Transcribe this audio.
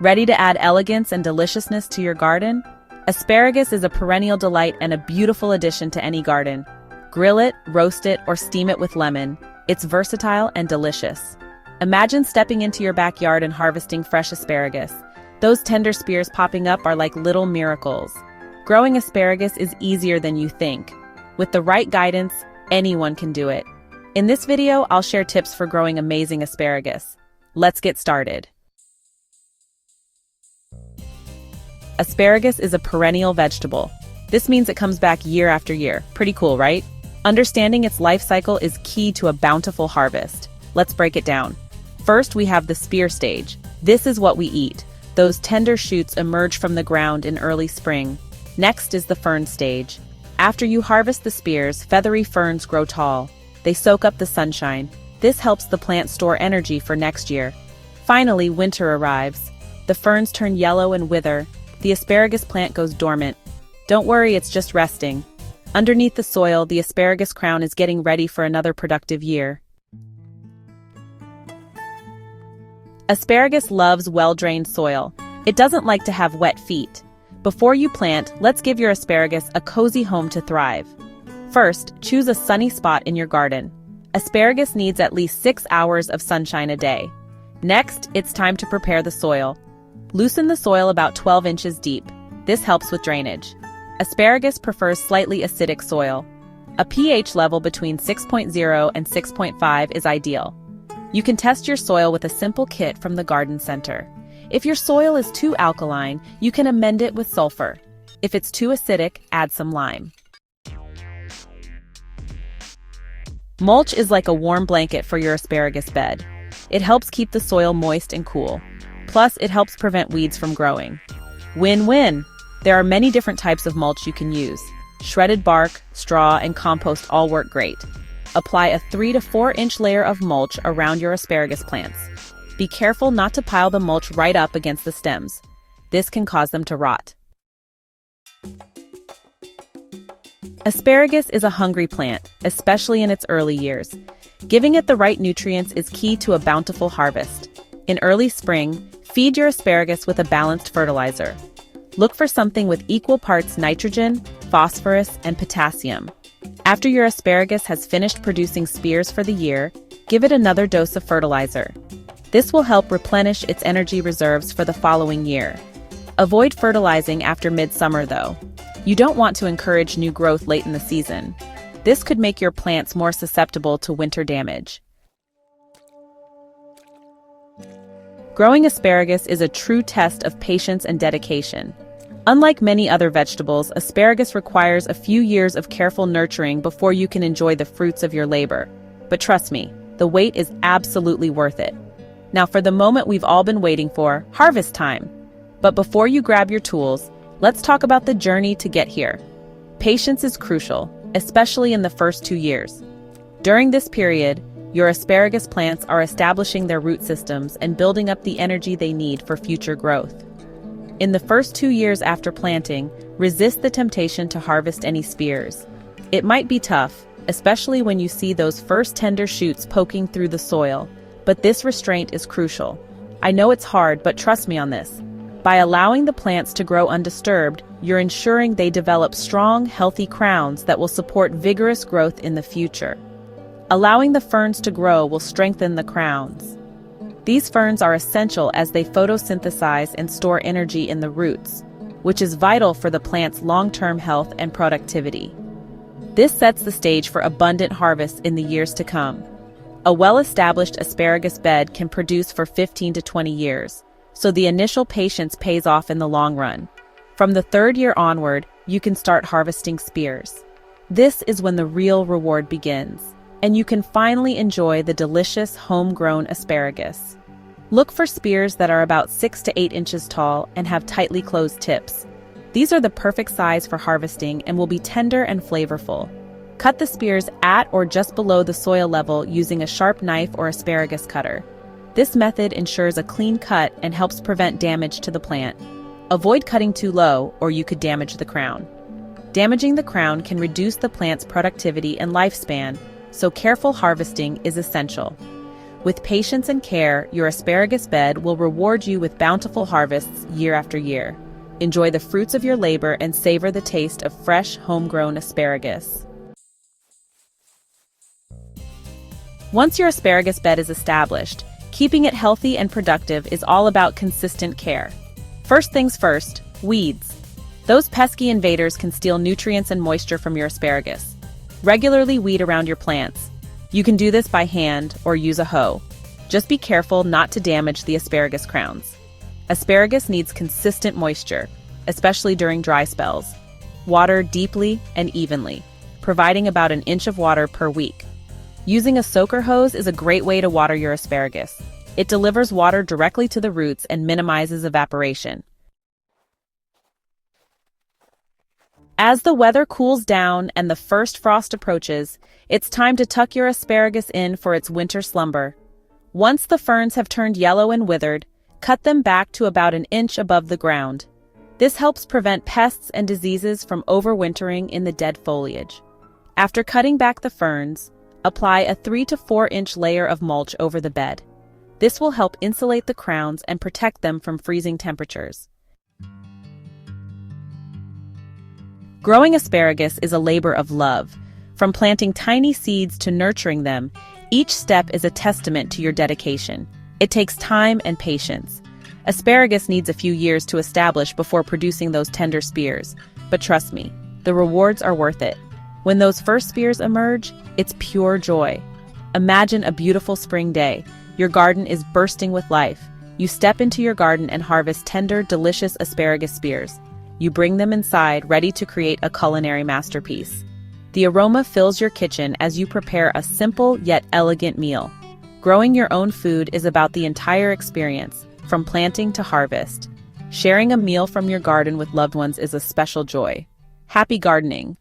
Ready to add elegance and deliciousness to your garden? Asparagus is a perennial delight and a beautiful addition to any garden. Grill it, roast it, or steam it with lemon. It's versatile and delicious. Imagine stepping into your backyard and harvesting fresh asparagus. Those tender spears popping up are like little miracles. Growing asparagus is easier than you think. With the right guidance, anyone can do it. In this video, I'll share tips for growing amazing asparagus. Let's get started. Asparagus is a perennial vegetable. This means it comes back year after year. Pretty cool, right? Understanding its life cycle is key to a bountiful harvest. Let's break it down. First, we have the spear stage. This is what we eat. Those tender shoots emerge from the ground in early spring. Next is the fern stage. After you harvest the spears, feathery ferns grow tall. They soak up the sunshine. This helps the plant store energy for next year. Finally, winter arrives. The ferns turn yellow and wither. The asparagus plant goes dormant. Don't worry, it's just resting. Underneath the soil, the asparagus crown is getting ready for another productive year. Asparagus loves well-drained soil. It doesn't like to have wet feet. Before you plant, let's give your asparagus a cozy home to thrive. First, choose a sunny spot in your garden. Asparagus needs at least 6 hours of sunshine a day. Next, it's time to prepare the soil. Loosen the soil about 12 inches deep. This helps with drainage. Asparagus prefers slightly acidic soil. A pH level between 6.0 and 6.5 is ideal. You can test your soil with a simple kit from the garden center. If your soil is too alkaline, you can amend it with sulfur. If it's too acidic, add some lime. Mulch is like a warm blanket for your asparagus bed. It helps keep the soil moist and cool. Plus, it helps prevent weeds from growing. Win-win! There are many different types of mulch you can use. Shredded bark, straw, and compost all work great. Apply a 3 to 4 inch layer of mulch around your asparagus plants. Be careful not to pile the mulch right up against the stems. This can cause them to rot. Asparagus is a hungry plant, especially in its early years. Giving it the right nutrients is key to a bountiful harvest. In early spring, feed your asparagus with a balanced fertilizer. Look for something with equal parts nitrogen, phosphorus, and potassium. After your asparagus has finished producing spears for the year, give it another dose of fertilizer. This will help replenish its energy reserves for the following year. Avoid fertilizing after midsummer, though. You don't want to encourage new growth late in the season. This could make your plants more susceptible to winter damage. Growing asparagus is a true test of patience and dedication. Unlike many other vegetables, asparagus requires a few years of careful nurturing before you can enjoy the fruits of your labor. But trust me, the wait is absolutely worth it. Now for the moment we've all been waiting for, harvest time. But before you grab your tools, let's talk about the journey to get here. Patience is crucial, especially in the first 2 years. During this period, your asparagus plants are establishing their root systems and building up the energy they need for future growth. In the first 2 years after planting, resist the temptation to harvest any spears. It might be tough, especially when you see those first tender shoots poking through the soil, but this restraint is crucial. I know it's hard, but trust me on this. By allowing the plants to grow undisturbed, you're ensuring they develop strong, healthy crowns that will support vigorous growth in the future. Allowing the ferns to grow will strengthen the crowns. These ferns are essential as they photosynthesize and store energy in the roots, which is vital for the plant's long-term health and productivity. This sets the stage for abundant harvests in the years to come. A well-established asparagus bed can produce for 15 to 20 years, so the initial patience pays off in the long run. From the 3rd year onward, you can start harvesting spears. This is when the real reward begins, and you can finally enjoy the delicious homegrown asparagus. Look for spears that are about 6 to 8 inches tall and have tightly closed tips. These are the perfect size for harvesting and will be tender and flavorful. Cut the spears at or just below the soil level using a sharp knife or asparagus cutter. This method ensures a clean cut and helps prevent damage to the plant. Avoid cutting too low, or you could damage the crown. Damaging the crown can reduce the plant's productivity and lifespan, so careful harvesting is essential. With patience and care, your asparagus bed will reward you with bountiful harvests year after year. Enjoy the fruits of your labor and savor the taste of fresh, homegrown asparagus. Once your asparagus bed is established, keeping it healthy and productive is all about consistent care. First things first, weeds. Those pesky invaders can steal nutrients and moisture from your asparagus. Regularly weed around your plants. You can do this by hand or use a hoe. Just be careful not to damage the asparagus crowns. Asparagus needs consistent moisture, especially during dry spells. Water deeply and evenly, providing about an inch of water per week. Using a soaker hose is a great way to water your asparagus. It delivers water directly to the roots and minimizes evaporation. As the weather cools down and the first frost approaches, it's time to tuck your asparagus in for its winter slumber. Once the ferns have turned yellow and withered, cut them back to about an inch above the ground. This helps prevent pests and diseases from overwintering in the dead foliage. After cutting back the ferns, apply a 3 to 4 inch layer of mulch over the bed. This will help insulate the crowns and protect them from freezing temperatures. Growing asparagus is a labor of love. From planting tiny seeds to nurturing them, each step is a testament to your dedication. It takes time and patience. Asparagus needs a few years to establish before producing those tender spears, but trust me, the rewards are worth it. When those first spears emerge, it's pure joy. Imagine a beautiful spring day. Your garden is bursting with life. You step into your garden and harvest tender, delicious asparagus spears. You bring them inside, ready to create a culinary masterpiece. The aroma fills your kitchen as you prepare a simple yet elegant meal. Growing your own food is about the entire experience, from planting to harvest. Sharing a meal from your garden with loved ones is a special joy. Happy gardening!